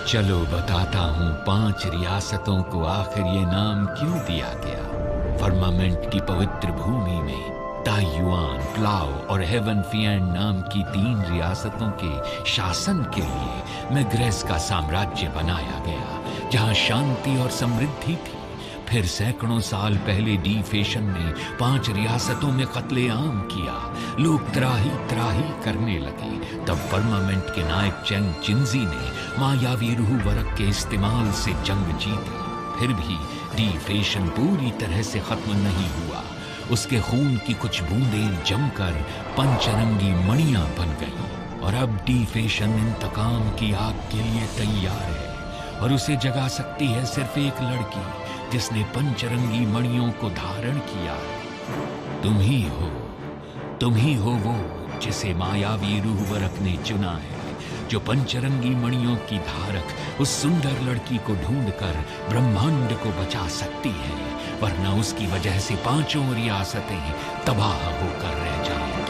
चलो बताता हूँ 5 रियासतों को आखिर ये नाम क्यों दिया गया। फर्मामेंट की पवित्र भूमि में ताइयुआन, प्लाओ और हेवन फिएंड नाम की 3 रियासतों के शासन के लिए मेग्रेस का साम्राज्य बनाया गया, जहाँ शांति और समृद्धि थी। फिर सैकड़ों साल पहले डी फेशन ने 5 रियासतों में कत्लेआम किया। लोग त्राही त्राही करने लगे। तब फर्मामेंट के नायक चेंग चिंजी ने मायावी रूह वरक के इस्तेमाल से जंग जीती। फिर भी डी फेशन पूरी तरह से खत्म नहीं हुआ। उसके खून की कुछ बूंदें जमकर पंचरंगी मणियां बन गईं। और अब डी फेशन इंतकाम की आग के लिए तैयार है। और उसे जगा सकती है सिर्फ एक लड़की, जिसने पंचरंगी मणियों को धारण किया। तुम ही हो वो जिसे मायावी रूहवरक ने चुना है, जो पंचरंगी मणियों की धारक उस सुंदर लड़की को ढूंढकर ब्रह्मांड को बचा सकती है, वरना उसकी वजह से 5 रियासतें तबाह होकर रह जाएंगी।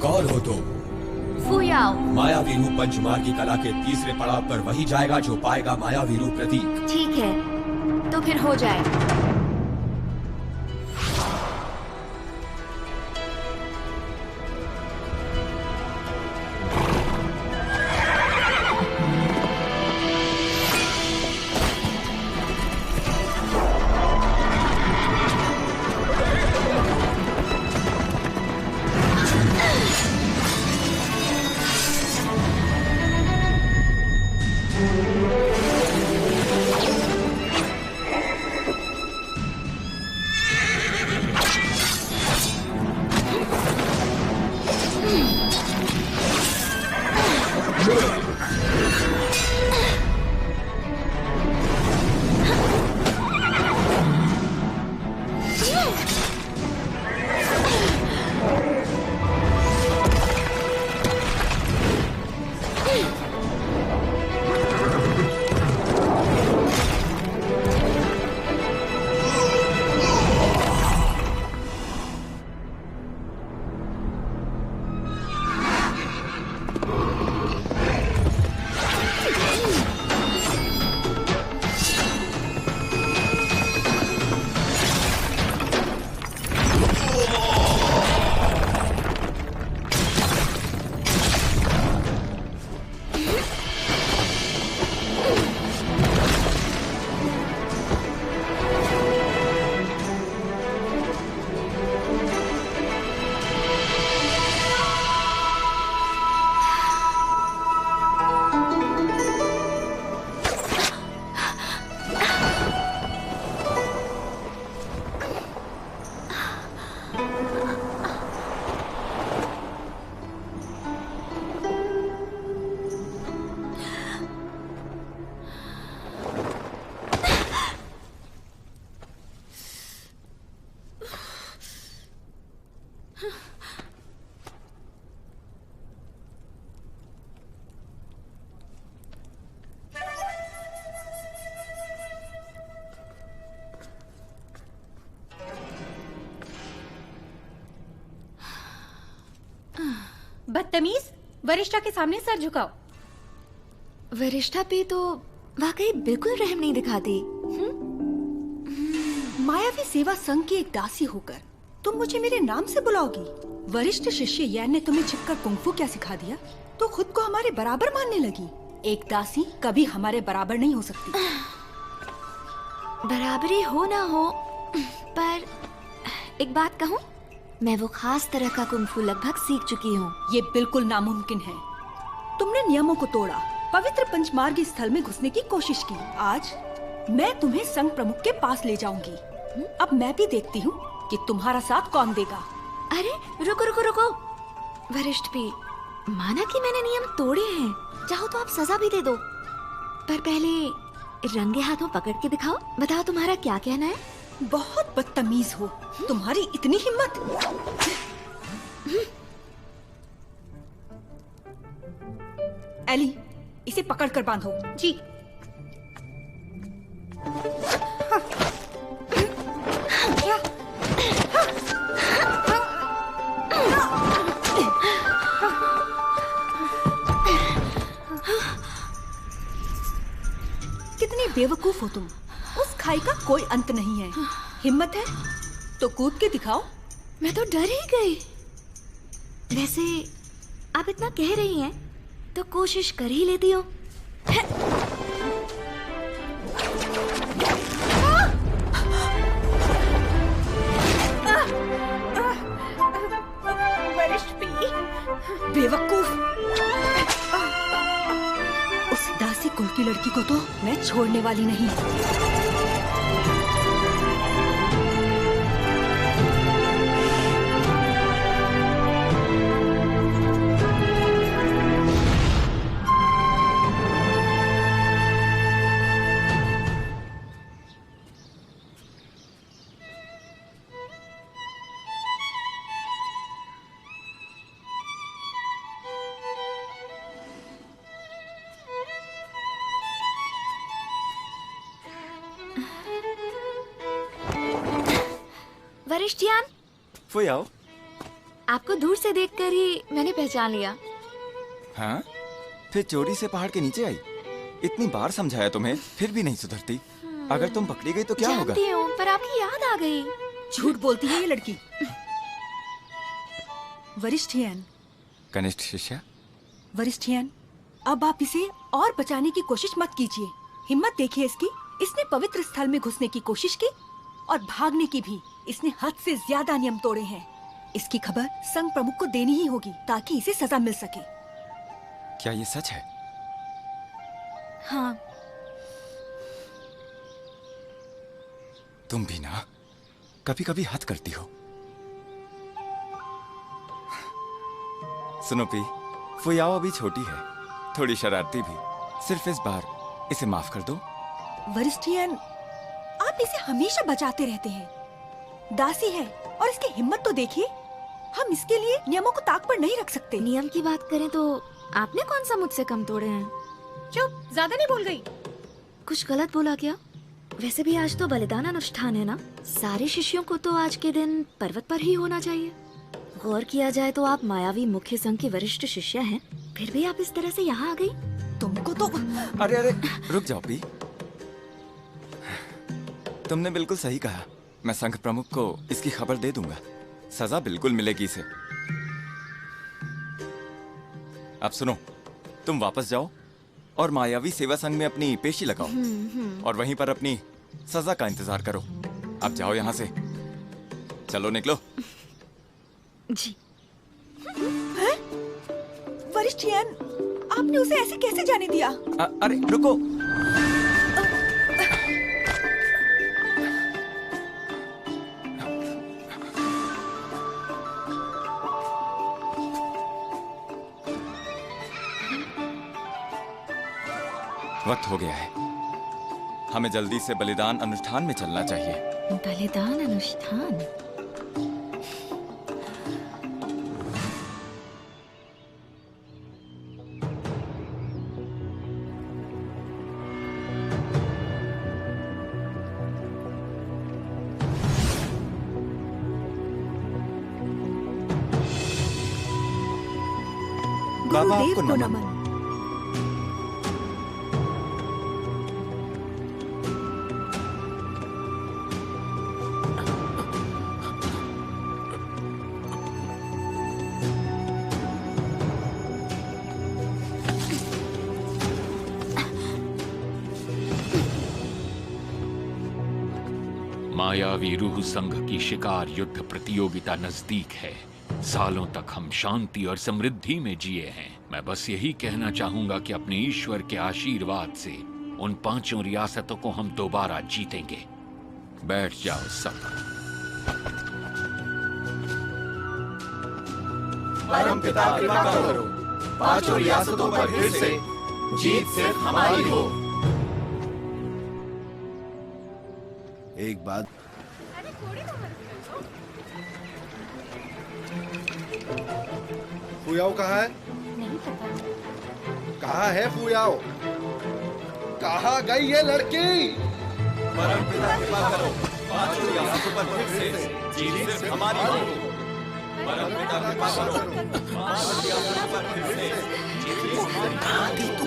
कौन हो तुम? फुयाओ। मायावी रूप पंचमार की कला के तीसरे पड़ाव पर वही जाएगा जो पाएगा मायावी रूप प्रतीक। ठीक है, तो फिर हो जाए। बदतमीज, वरिष्ठा के सामने सर झुकाओ। वरिष्ठा पे तो वाकई बिल्कुल रहम नहीं दिखाती। मायावी सेवा संघ की एक दासी होकर तुम मुझे मेरे नाम से बुलाओगी? वरिष्ठ शिष्य यान ने तुम्हें छिपकर कुंफू क्या सिखा दिया? तो खुद को हमारे बराबर मानने लगी। एक दासी कभी हमारे बराबर नहीं हो सकती। बराबरी हो ना हो, पर एक बात कहूँ, मैं वो खास तरह का कुंफू लगभग सीख चुकी हूँ। ये बिल्कुल नामुमकिन है। तुमने नियमों को तोड़ा, पवित्र पंचमार्गी स्थल में घुसने की कोशिश की। आज मैं तुम्हें संघ प्रमुख के पास ले जाऊंगी। अब मैं भी देखती हूँ कि तुम्हारा साथ कौन देगा। अरे रुको रुको रुको, वरिष्ठ भी, माना कि मैंने नियम तोड़े हैं, चाहो तो आप सजा भी दे दो, पर पहले रंगे हाथों पकड़ के दिखाओ। बताओ तुम्हारा क्या कहना है? बहुत बदतमीज हो, तुम्हारी इतनी हिम्मत। एली, इसे पकड़ कर बांधो। जी। कितनी बेवकूफ हो तुम। उस खाई का कोई अंत नहीं है। हिम्मत है तो कूद के दिखाओ। मैं तो डर ही गई। वैसे आप इतना कह रही हैं तो कोशिश कर ही लेती हूँ। बेवकूफ। उस दासी कुल की लड़की को तो मैं छोड़ने वाली नहीं। वरिष्ठ यान, फुयाओ, आपको दूर से देखकर ही मैंने पहचान लिया। हाँ? फिर चोरी से पहाड़ के नीचे आई? इतनी बार समझाया तुम्हें, फिर भी नहीं सुधरती। अगर तुम पकड़ी गई तो क्या होगा? जानती हूँ, पर आपकी याद आ गई। झूठ बोलती है ये लड़की। वरिष्ठ यान। कनिष्ठ शिष्या। वरिष्ठ यान, अब आप इसे और बचाने की कोशिश मत कीजिए। हिम्मत देखिए इसकी। इसने पवित्र स्थल में घुसने की कोशिश की और भागने की भी। इसने हद से ज्यादा नियम तोड़े हैं। इसकी खबर संघ प्रमुख को देनी ही होगी ताकि इसे सजा मिल सके। क्या ये सच है? हाँ। तुम भी ना कभी कभी हद करती हो। सुनो पी, फुयाओ अभी छोटी है, थोड़ी शरारती भी। सिर्फ इस बार इसे माफ कर दो। वरिष्ठ यान, आप इसे हमेशा बचाते रहते हैं। दासी है और इसकी हिम्मत तो देखिए। हम इसके लिए नियमों को ताक पर नहीं रख सकते। नियम की बात करें तो आपने कौन सा मुझसे कम तोड़े हैं? चुप, ज्यादा नहीं बोल गई। कुछ गलत बोला क्या? वैसे भी आज तो बलिदान अनुष्ठान है ना। सारे शिष्यों को तो आज के दिन पर्वत पर ही होना चाहिए। गौर किया जाए तो आप मायावी मुख्य संघ की वरिष्ठ शिष्या हैं, फिर भी आप इस तरह से यहाँ आ गई। तुमको तो। अरे अरे रुक जाओ पी, तुमने बिल्कुल सही कहा। मैं संघ प्रमुख को इसकी खबर दे दूंगा। सजा बिल्कुल मिलेगी इसे। अब सुनो, तुम वापस जाओ और मायावी सेवा संघ में अपनी पेशी लगाओ और वहीं पर अपनी सजा का इंतजार करो। अब जाओ यहाँ से। चलो निकलो। जी। वरिष्ठ यान, आपने उसे ऐसे कैसे जाने दिया? अरे रुको। वक्त हो गया है, हमें जल्दी से बलिदान अनुष्ठान में चलना चाहिए। बलिदान अनुष्ठान? बाबा गुरुदेव आपको को नमन। नमन। मायावी रूह संघ की शिकार युद्ध प्रतियोगिता नजदीक है। सालों तक हम शांति और समृद्धि में जिए हैं। मैं बस यही कहना चाहूंगा कि अपने ईश्वर के आशीर्वाद से उन 5 रियासतों को हम दोबारा जीतेंगे। बैठ जाओ सब। परमपिता कृपा करो, 5 रियासतों पर फिर से जीत सिर्फ हमारी हो। एक बात, फुयाओ कहाँ है? नहीं पता। कहाँ है फुयाओ? कहाँ गई ये लड़की? परमपिता कृपा करो, 5 रियासतों पर फिर से जीत सिर्फ हमारी हो। परमपिता कृपा करो, 5 रियासतों पर फिर से जीत सिर्फ हमारी हो। कहाँ थी तू?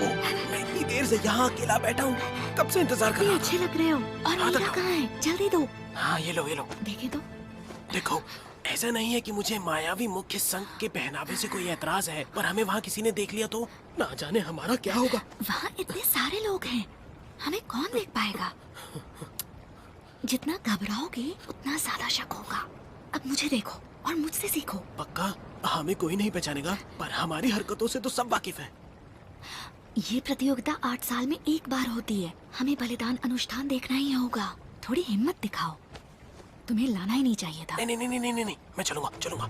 मैं इतनी देर से यहाँ अकेला बैठा हूँ, कब से इंतजार कर ये रहा अच्छे लग रहे हो। और मीरा कहाँ है? जल्दी दो। हाँ ये लो देखे तो। देखो, ऐसा नहीं है कि मुझे मायावी मुख्य संघ के पहनावे से कोई एतराज है, पर हमें वहाँ किसी ने देख लिया तो ना जाने हमारा क्या होगा। वहाँ इतने सारे लोग हैं, हमें कौन देख पाएगा? जितना घबराओगे उतना ज्यादा शक होगा। अब मुझे देखो और मुझसे सीखो। पक्का हमें कोई नहीं पहचानेगा, पर हमारी हरकतों से तो सब वाकिफ हैं। ये प्रतियोगिता 8 साल में एक बार होती है। हमें बलिदान अनुष्ठान देखना ही होगा। थोड़ी हिम्मत दिखाओ। तुम्हें लाना ही नहीं चाहिए था। नहीं, मैं चलूंगा।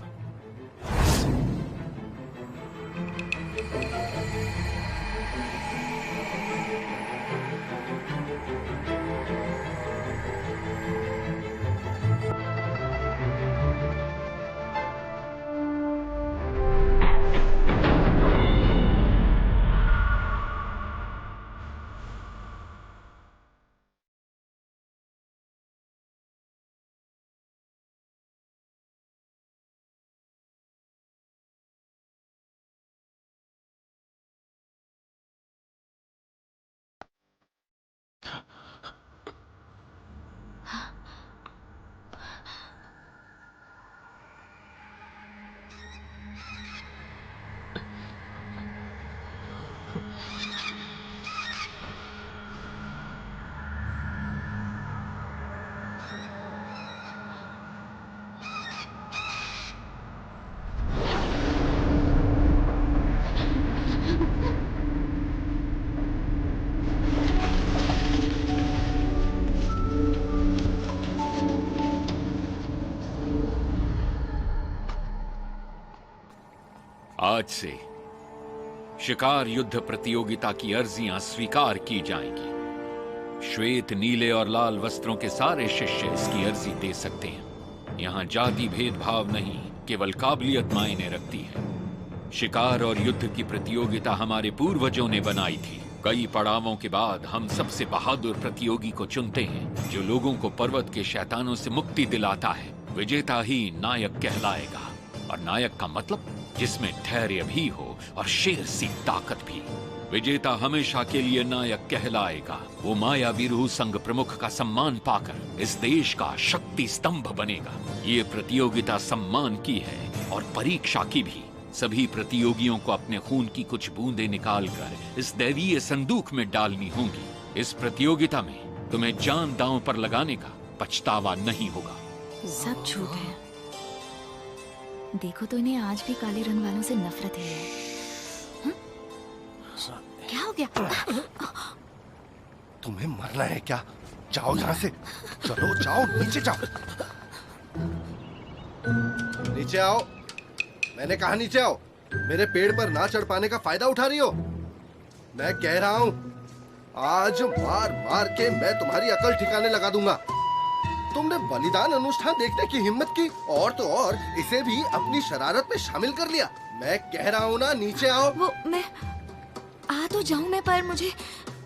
आज से शिकार युद्ध प्रतियोगिता की अर्जियां स्वीकार की जाएंगी। श्वेत, नीले और लाल वस्त्रों के सारे शिष्य इसकी अर्जी दे सकते हैं। यहाँ जाति भेदभाव नहीं, केवल काबिलियत मायने रखती है। शिकार और युद्ध की प्रतियोगिता हमारे पूर्वजों ने बनाई थी। कई पड़ावों के बाद हम सबसे बहादुर प्रतियोगी को चुनते हैं, जो लोगों को पर्वत के शैतानों से मुक्ति दिलाता है। विजेता ही नायक कहलाएगा। और नायक का मतलब जिसमें धैर्य भी हो और शेर सी ताकत भी। विजेता हमेशा के लिए नायक कहलाएगा। वो मायावी रूह संघ प्रमुख का सम्मान पाकर इस देश का शक्ति स्तंभ बनेगा। ये प्रतियोगिता सम्मान की है और परीक्षा की भी। सभी प्रतियोगियों को अपने खून की कुछ बूंदें निकालकर इस दैवीय संदूक में डालनी होंगी। इस प्रतियोगिता में तुम्हें जान दांव पर लगाने का पछतावा नहीं होगा। सब झूठ है। देखो तो इन्हें आज भी काले रंग वालों से नफरत ही है। हा? क्या हो गया? तुम्हें मरना है क्या? जाओ यहाँ से। चलो जाओ, नीचे जाओ। नीचे आओ। मैंने कहा नीचे आओ। मेरे पेड़ पर ना चढ़ पाने का फायदा उठा रही हो? मैं कह रहा हूँ, आज मार मार के मैं तुम्हारी अकल ठिकाने लगा दूंगा। तुमने बलिदान अनुष्ठान देखने की हिम्मत की, और तो और इसे भी अपनी शरारत में शामिल कर लिया। मैं कह रहा हूँ ना, नीचे आओ। वो मैं आ तो जाऊँ मैं, पर मुझे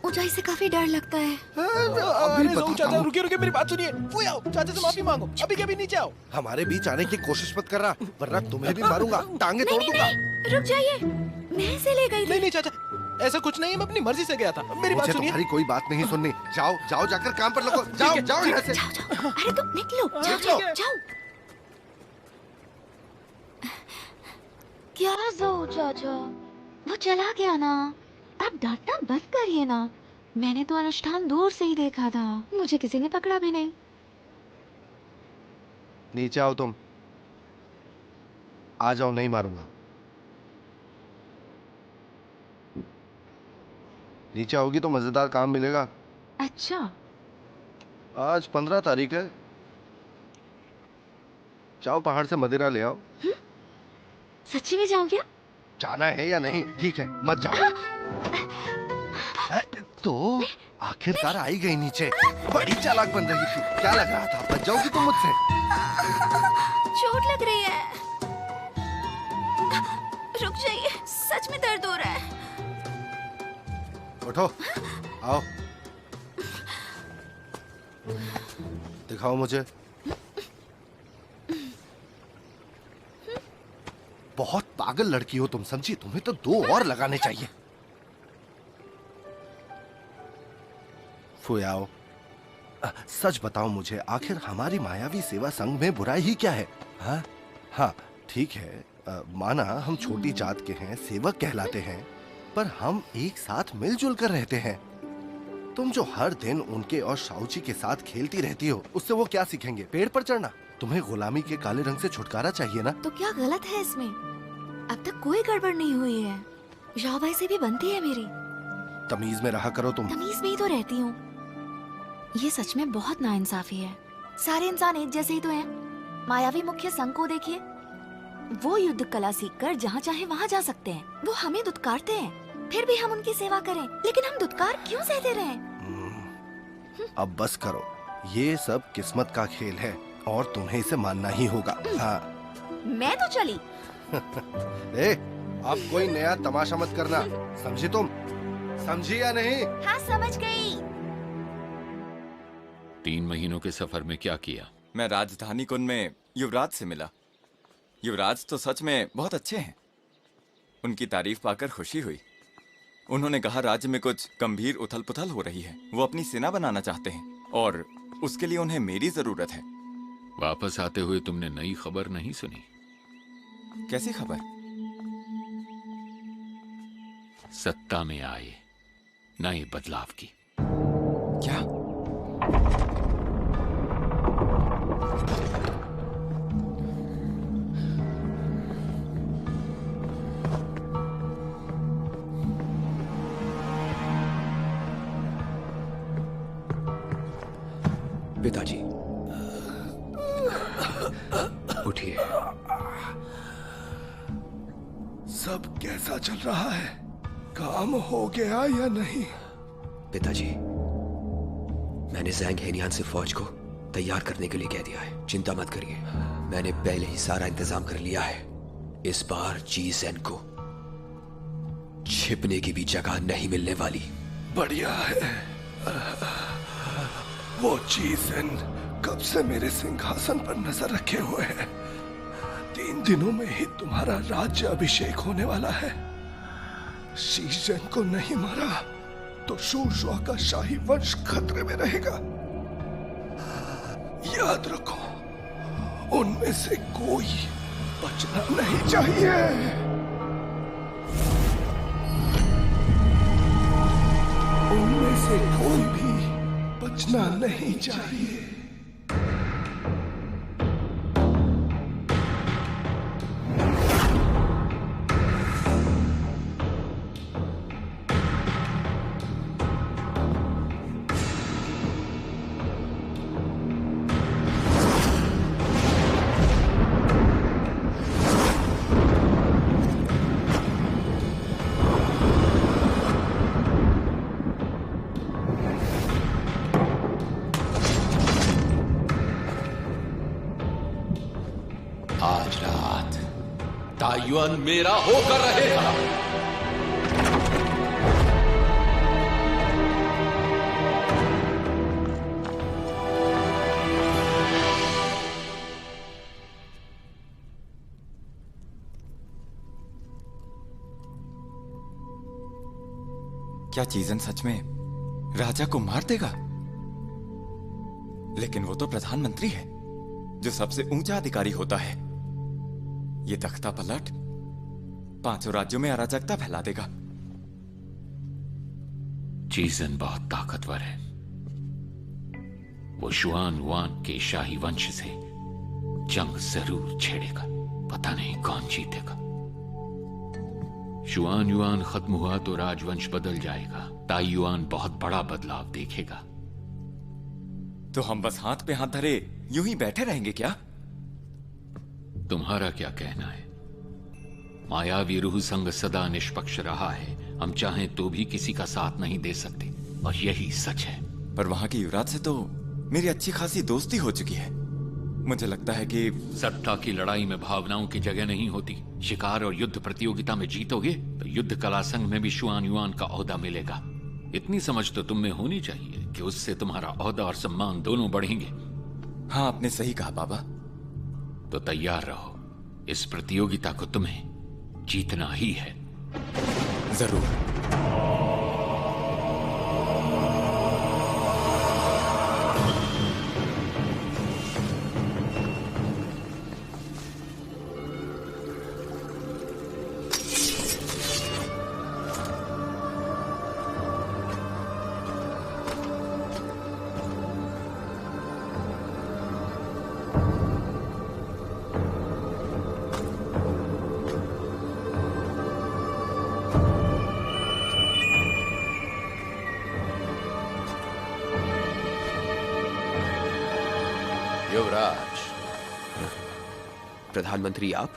ऊंचाई से काफी डर लगता है। अभी चाचा रुकिए, मेरी बात सुनिए। वो आओ, चाचा से माफी मांगो। अभी के अभी नीचे आओ। हमारे बीच आने की कोशिश मत करना, वरना तुम्हें भी मारूंगा, टांगे तोड़ दूंगा। रुक जाइए, मैं इसे ले गई थी। नहीं चाचा, ऐसा कुछ नहीं है, मैं अपनी मर्जी से गया था। मेरी बात मुझे सुनिए। तुम्हारी कोई बात नहीं सुननी। जाओ जाओ, जाकर काम पर लगो। जाओ जाओ यहाँ से। जाओ। अरे तुम निकलो, जाओ। क्या जो चाचा, वो चला गया ना। अब डरना बंद करिए ना। मैंने तो अनुष्ठान दूर से ही देखा था, मुझे किसी ने पकड़ा भी नहीं। नीचे आओ तुम। आ जाओ, नहीं मारूंगा। नीचे आओगी तो मजेदार काम मिलेगा। अच्छा, आज 15 तारीख है। जाओ पहाड़ से मदिरा ले आओ। सच्ची में जाओ क्या? जाना है या नहीं? ठीक है, मत जाओ। तो आखिरकार आई गई नीचे। बड़ी चालाक बन रही थी। क्या लग रहा था बच जाओगी तुम मुझसे? चोट लग रही है। रुक जाइए, सच में दर्द हो रहा है। उठो, आओ, दिखाओ मुझे। बहुत पागल लड़की हो तुम, समझी? तुम्हें तो 2 और लगाने चाहिए। फुयाओ, सच बताओ मुझे, आखिर हमारी मायावी सेवा संघ में बुराई ही क्या है? हाँ हाँ, ठीक है, माना हम छोटी जात के हैं, सेवक कहलाते हैं, पर हम एक साथ मिलजुल कर रहते हैं। तुम जो हर दिन उनके और शाऊची के साथ खेलती रहती हो, उससे वो क्या सीखेंगे? पेड़ पर चढ़ना? तुम्हें गुलामी के काले रंग से छुटकारा चाहिए ना? तो क्या गलत है इसमें? अब तक कोई गड़बड़ नहीं हुई है। राव भाई से भी बनती है मेरी। तमीज में रहा करो तुम। तमीज में ही तो रहती हूँ। ये सच में बहुत नाइंसाफी है। सारे इंसान एक जैसे ही तो हैं। मायावी मुख्य संघ को देखिए, वो युद्ध कला सीखकर जहाँ चाहे वहाँ जा सकते हैं। वो हमें दुत्कारते हैं, फिर भी हम उनकी सेवा करें। लेकिन हम दुत्कार क्यों सहते रहें? अब बस करो, ये सब किस्मत का खेल है और तुम्हें इसे मानना ही होगा। हाँ। मैं तो चली। ए, अब कोई नया तमाशा मत करना, समझी तुम? समझी या नहीं? हाँ, समझ गई। 3 महीनों के सफर में क्या किया? मैं राजधानी कुंज में युवराज से मिला। युवराज तो सच में बहुत अच्छे हैं। उनकी तारीफ पाकर खुशी हुई। उन्होंने कहा राज्य में कुछ गंभीर उथल पुथल हो रही है। वो अपनी सेना बनाना चाहते हैं और उसके लिए उन्हें मेरी जरूरत है। वापस आते हुए तुमने नई खबर नहीं सुनी? कैसी खबर? सत्ता में आए नए बदलाव की। क्या? पिताजी, उठिए। सब कैसा चल रहा है? काम हो गया या नहीं? पिताजी, मैंने ज़ैंग हेनियान से फौज को तैयार करने के लिए कह दिया है। चिंता मत करिए, मैंने पहले ही सारा इंतजाम कर लिया है। इस बार जीज़ेन को छिपने की भी जगह नहीं मिलने वाली। बढ़िया है। वो जीज़ेन कब से मेरे सिंहासन पर नजर रखे हुए है। 3 दिनों में ही तुम्हारा राज्य अभिषेक होने वाला है। शीशेन को नहीं मारा तो शूरशुआ का शाही वंश खतरे में रहेगा। याद रखो, उनमें से कोई बचना नहीं चाहिए। उनमें से कोई भी बचना नहीं चाहिए। आज रात ताइयुआन मेरा होकर रहेगा। क्या चीजन सच में राजा को मार देगा? लेकिन वो तो प्रधानमंत्री है, जो सबसे ऊंचा अधिकारी होता है। ये तख्ता पलट 5 राज्यों में अराजकता फैला देगा। जीज़न बहुत ताकतवर है। वो शुआन वान के शाही वंश से जंग जरूर छेड़ेगा। पता नहीं कौन जीतेगा। शुआन युआन खत्म हुआ तो राजवंश बदल जाएगा। ताई युआन बहुत बड़ा बदलाव देखेगा। तो हम बस हाथ पे हाथ धरे यूं ही बैठे रहेंगे क्या? तुम्हारा क्या कहना है? मायावी रूह संग सदा निष्पक्ष रहा है। हम चाहें तो भी किसी का साथ नहीं दे सकते, और यही सच है। पर वहां के युवराज से तो मेरी अच्छी खासी दोस्ती हो चुकी है। मुझे लगता है कि सत्ता की लड़ाई में भावनाओं की जगह नहीं होती। शिकार और युद्ध प्रतियोगिता में जीतोगे तो युद्ध कला संघ में भी शुआन युआन का ओहदा मिलेगा। इतनी समझ तो तुम में होनी चाहिए कि उससे तुम्हारा ओहदा और सम्मान दोनों बढ़ेंगे। हाँ, आपने सही कहा बाबा। तो तैयार रहो, इस प्रतियोगिता को तुम्हें जीतना ही है। जरूर। युवराज। प्रधानमंत्री आप?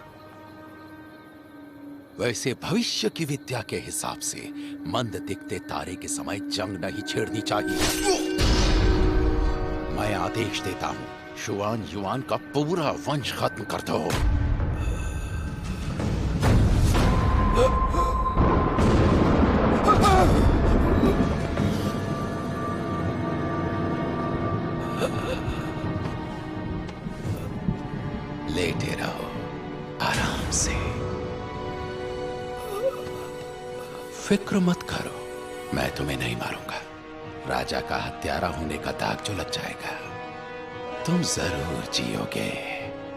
वैसे भविष्य की विद्या के हिसाब से मंद दिखते तारे के समय जंग नहीं छेड़नी चाहिए। मैं आदेश देता हूं, शुआन युआन का पूरा वंश खत्म कर दो। लेटे रहो आराम से, फिक्र मत करो, मैं तुम्हें नहीं मारूंगा। राजा का हत्यारा होने का दाग जो लग जाएगा, तुम जरूर जियोगे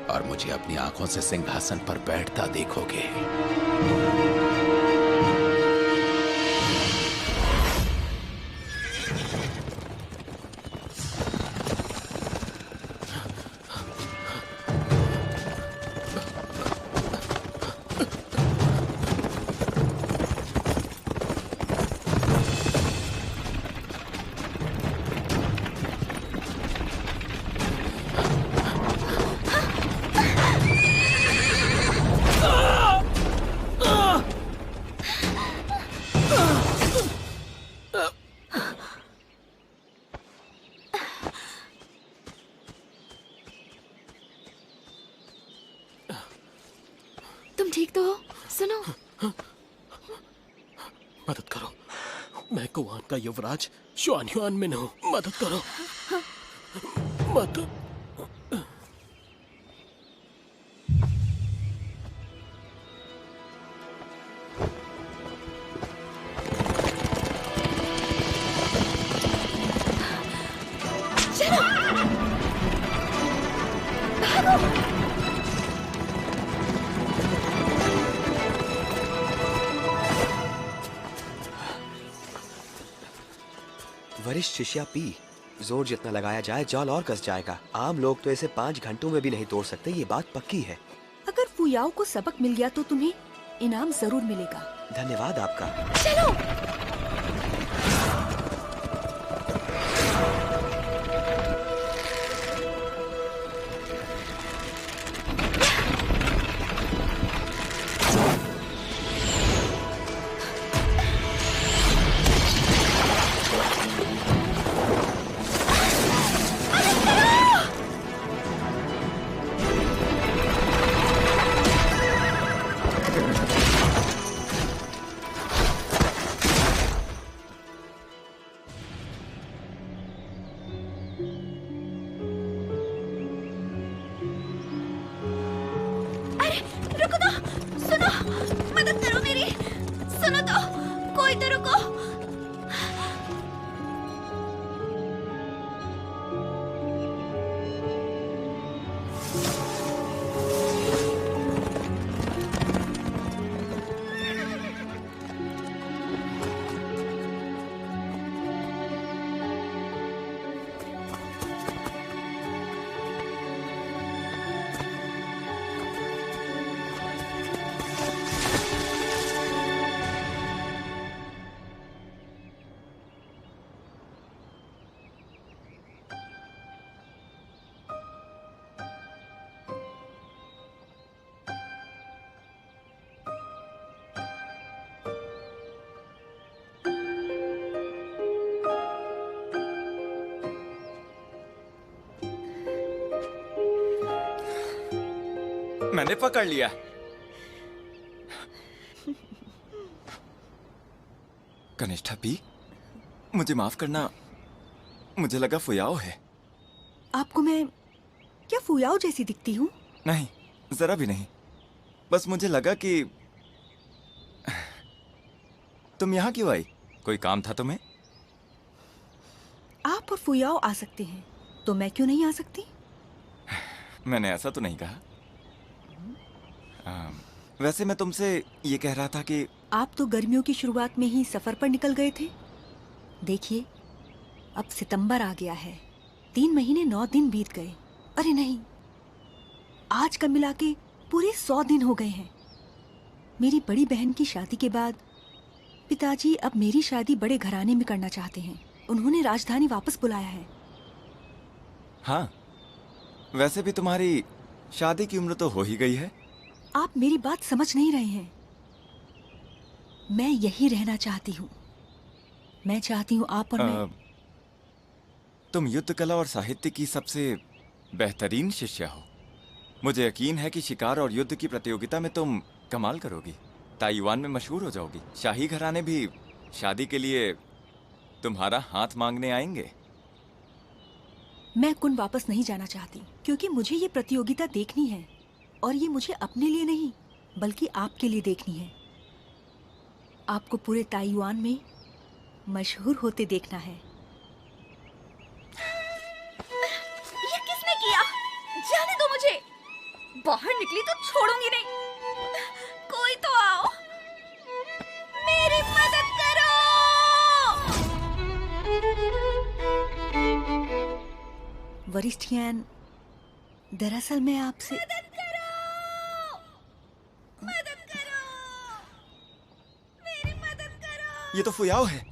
और मुझे अपनी आंखों से सिंहासन पर बैठता देखोगे। तुम ठीक तो हो? सुनो, मदद करो। मैं कुआन का युवराज शुआन युआन में हूँ। मदद करो, मदद। वरिष्ठ शिष्या पी, जोर जितना लगाया जाए जाल और कस जाएगा। आम लोग तो इसे 5 घंटों में भी नहीं तोड़ सकते, ये बात पक्की है। अगर फुयाओ को सबक मिल गया तो तुम्हें इनाम जरूर मिलेगा। धन्यवाद आपका। चलो। रुको तो, सुनो, मदद करो मेरी। सुनो तो, कोई तो रुको। मैंने पकड़ लिया। कनिष्ठा पी, मुझे माफ करना, मुझे लगा फुयाओ है। आपको मैं क्या फुयाओ जैसी दिखती हूँ? नहीं, जरा भी नहीं। बस मुझे लगा कि तुम यहाँ क्यों आई? कोई काम था तुम्हें? आप और फुयाओ आ सकते हैं, तो मैं क्यों नहीं आ सकती? मैंने ऐसा तो नहीं कहा। वैसे मैं तुमसे ये कह रहा था कि आप तो गर्मियों की शुरुआत में ही सफर पर निकल गए थे। देखिए, अब सितंबर आ गया है, 3 महीने 9 दिन बीत गए। अरे नहीं, आज का मिला के पूरे 100 दिन हो गए हैं। मेरी बड़ी बहन की शादी के बाद पिताजी अब मेरी शादी बड़े घराने में करना चाहते हैं। उन्होंने राजधानी वापस बुलाया है। हाँ, वैसे भी तुम्हारी शादी की उम्र तो हो ही गई है। आप मेरी बात समझ नहीं रहे हैं। मैं यही रहना चाहती हूँ। मैं चाहती हूँ आप और मैं। तुम युद्ध कला और साहित्य की सबसे बेहतरीन शिष्या हो। मुझे यकीन है कि शिकार और युद्ध की प्रतियोगिता में तुम कमाल करोगी, ताइवान में मशहूर हो जाओगी। शाही घराने भी शादी के लिए तुम्हारा हाथ मांगने आएंगे। मैं कुन वापस नहीं जाना चाहती, क्योंकि मुझे ये प्रतियोगिता देखनी है, और ये मुझे अपने लिए नहीं बल्कि आपके लिए देखनी है। आपको पूरे ताइवान में मशहूर होते देखना है। ये किसने किया? जाने दो मुझे। बाहर निकली तो छोड़ूंगी नहीं। कोई तो आओ, मेरी मदद करो। वरिष्ठ यान, दरअसल मैं आपसे मदद करो, मदद करो, मेरी मदद करो। ये तो फुयाओ है।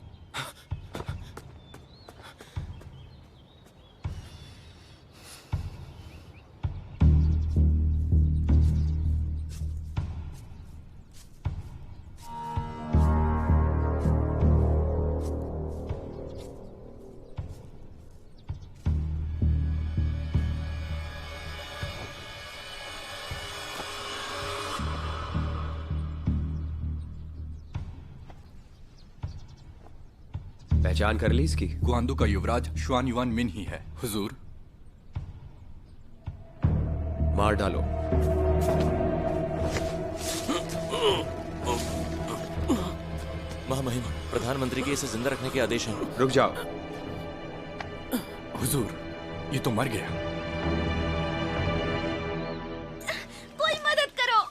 पहचान कर ली इसकी? गुआंडू का युवराज शुआन युआन मिन ही है हुजूर। मार डालो। महामहिम, प्रधानमंत्री के इसे जिंदा रखने के आदेश हैं। रुक जाओ। हुजूर, ये तो मर गया। कोई मदद करो,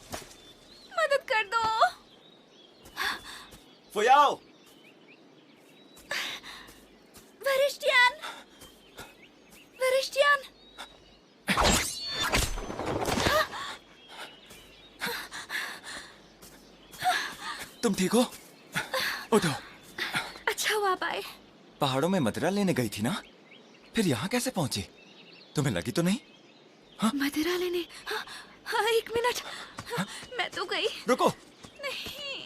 मदद कर दो। फुयाओ! वरिष्ठयान, वरिष्ठयान। तुम ठीक हो? उठो। अच्छा हुआ आप आए। पहाड़ों में मदिरा लेने गई थी ना, फिर यहाँ कैसे पहुंची? तुम्हें लगी तो नहीं? हाँ? मदिरा लेने? हाँ, हाँ, 1 मिनट। हाँ, मैं तो गई। रुको। नहीं।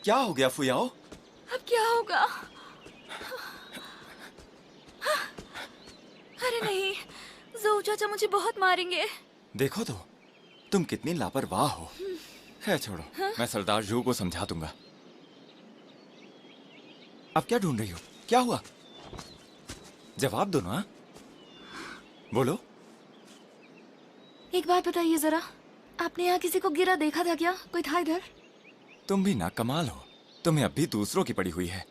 क्या हो गया फुयाओ? अब क्या होगा? अरे नहीं, ज़ोऊ चाचा मुझे बहुत मारेंगे। देखो तो, तुम कितनी लापरवाह हो। है छोड़ो, मैं सरदार जू को समझा दूंगा। अब क्या ढूंढ रही हो? क्या हुआ? जवाब दो ना। बोलो। एक बात बताइए जरा, आपने यहाँ किसी को गिरा देखा था क्या? कोई था इधर? तुम भी ना कमाल हो, तुम्हें अब भी दूसरों की पड़ी हुई है।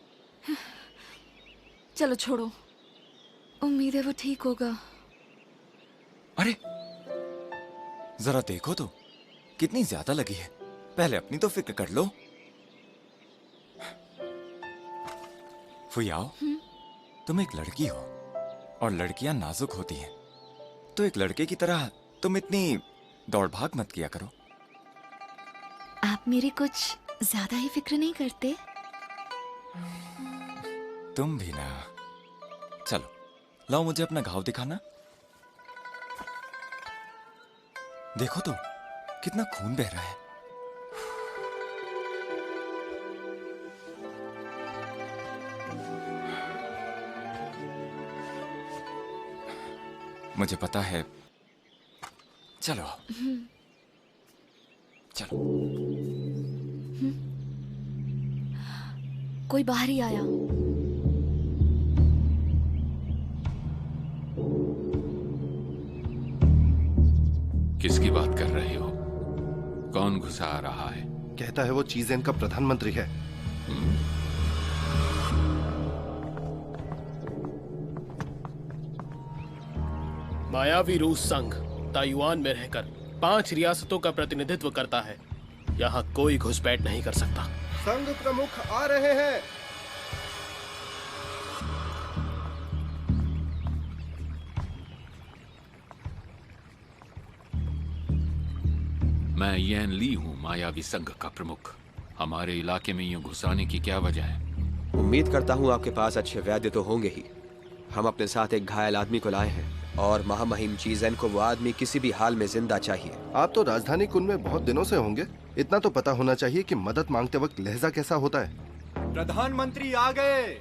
चलो छोड़ो, उम्मीद है वो ठीक होगा। अरे जरा देखो तो, कितनी ज्यादा लगी है। पहले अपनी तो फिक्र कर लो। फुयाओ, तुम एक लड़की हो और लड़कियां नाजुक होती हैं, तो एक लड़के की तरह तुम इतनी दौड़ भाग मत किया करो। आप मेरी कुछ ज्यादा ही फिक्र नहीं करते? तुम भी ना। चलो लाओ मुझे अपना घाव दिखाना। देखो तो कितना खून बह रहा है। मुझे पता है। चलो चलो। कोई बाहर ही आया। किसकी बात कर रहे हो? कौन घुसा आ रहा है? कहता है वो चीजेन का प्रधानमंत्री है। मायावी रूस संघ ताइवान में रहकर 5 रियासतों का प्रतिनिधित्व करता है। यहाँ कोई घुसपैठ नहीं कर सकता। संघ प्रमुख आ रहे हैं। मैं येन ली हूँ, मायावी संघ का प्रमुख। हमारे इलाके में यूं घुसाने की क्या वजह है? उम्मीद करता हूँ आपके पास अच्छे वैद्य तो होंगे ही। हम अपने साथ एक घायल आदमी को लाए हैं और महामहिम चीज़ेन को वो आदमी किसी भी हाल में जिंदा चाहिए। आप तो राजधानी कुन में बहुत दिनों से होंगे, इतना तो पता होना चाहिए कि मदद मांगते वक्त लहजा कैसा होता है। प्रधानमंत्री आ गए।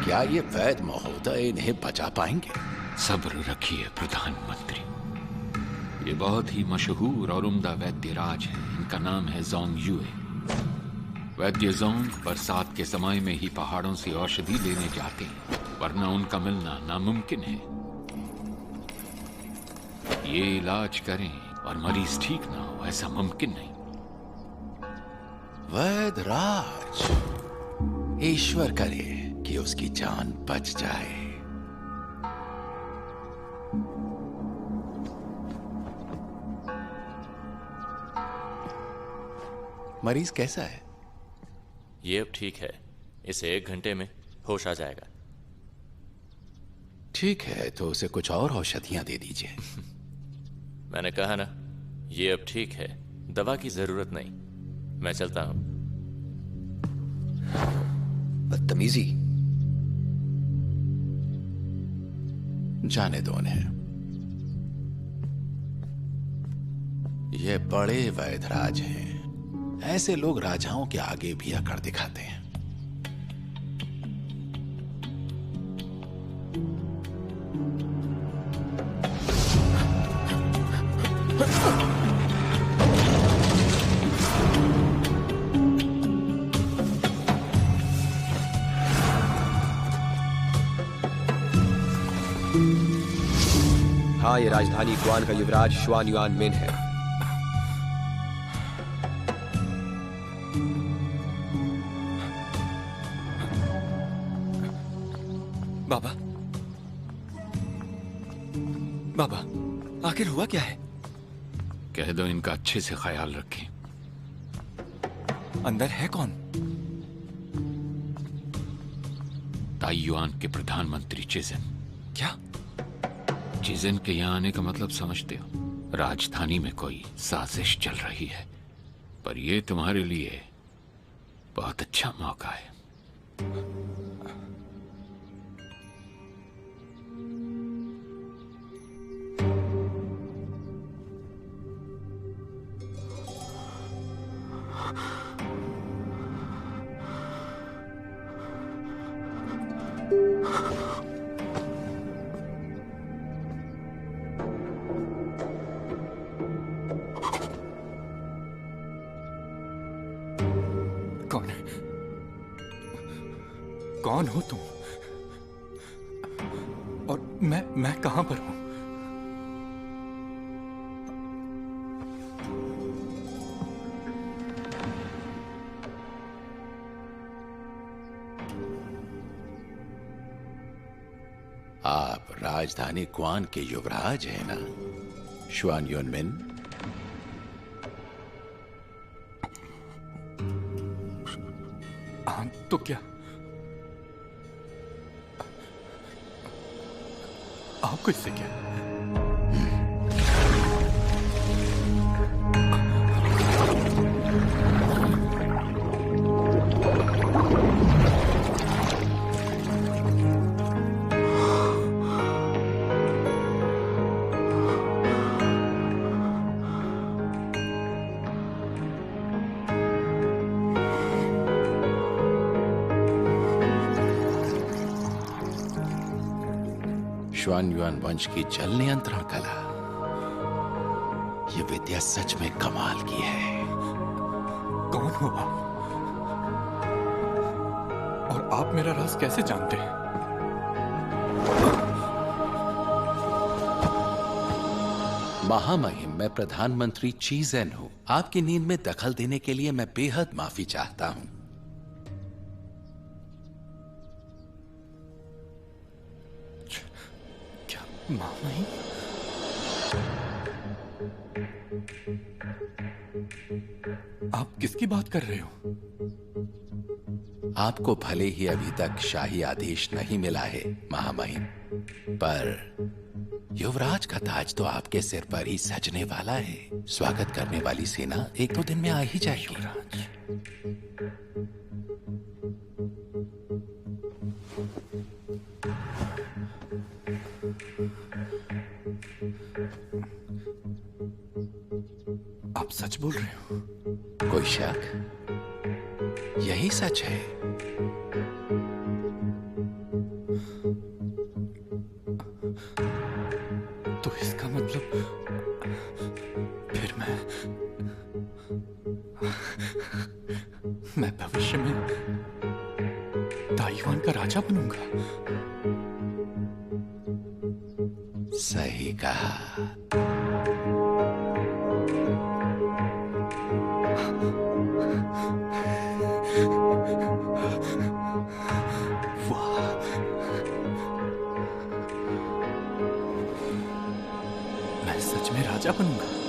क्या ये वैद्य महोदय इन्हें बचा पाएंगे? सब्र रखिए प्रधानमंत्री। ये बहुत ही मशहूर और उम्दा वैद्य राज है। इनका नाम है जोंग युए। वैद्य जोंग बरसात के समय में ही पहाड़ों से औषधि लेने जाते हैं, वरना उनका मिलना नामुमकिन है। ये इलाज करें और मरीज ठीक ना हो, ऐसा मुमकिन नहीं। वैद्य राज, ईश्वर करे कि उसकी जान बच जाए। मरीज कैसा है? ये अब ठीक है। इसे 1 घंटे में होश आ जाएगा। ठीक है, तो उसे कुछ और औषधियां दे दीजिए। मैंने कहा ना, ये अब ठीक है, दवा की जरूरत नहीं। मैं चलता हूं। बदतमीजी। जाने दो उन्हें। ये बड़े वैधराज हैं। ऐसे लोग राजाओं के आगे भी अकड़ दिखाते हैं। हाँ, ये राजधानी ग्वान का युवराज शुआन युआन मिन है। बाबा, बाबा, आखिर हुआ क्या है? कह दो इनका अच्छे से ख्याल रखें। अंदर है कौन? ताइवान के प्रधानमंत्री चीज़ेन। क्या? चीज़ेन के यहाँ आने का मतलब समझते हो? राजधानी में कोई साजिश चल रही है, पर यह तुम्हारे लिए बहुत अच्छा मौका है। कौन हो तुम? और मैं कहां पर हूं? आप राजधानी ग्वान के युवराज हैं ना, शुआन युआन मिन? क्या? आपको इससे क्या? श्वान युआन वंश की जल नियंत्रण कला, ये विद्या सच में कमाल की है। कौन हो आप? और आप मेरा राज कैसे जानते हैं? महामहिम, मैं प्रधानमंत्री चीज़ेन हूं। आपकी नींद में दखल देने के लिए मैं बेहद माफी चाहता हूं। मामही? आप किसकी बात कर रहे हो? आपको भले ही अभी तक शाही आदेश नहीं मिला है महामहिम, पर युवराज का ताज तो आपके सिर पर ही सजने वाला है। स्वागत करने वाली सेना 1-2 दिन में आ ही जाएगी। युवराज, आप सच बोल रहे हो? कोई शक? यही सच है। तो इसका मतलब फिर मैं भविष्य में ताइवान का राजा बनूंगा। सही कहा। वाह, मैं सच में राजा बनूंगा।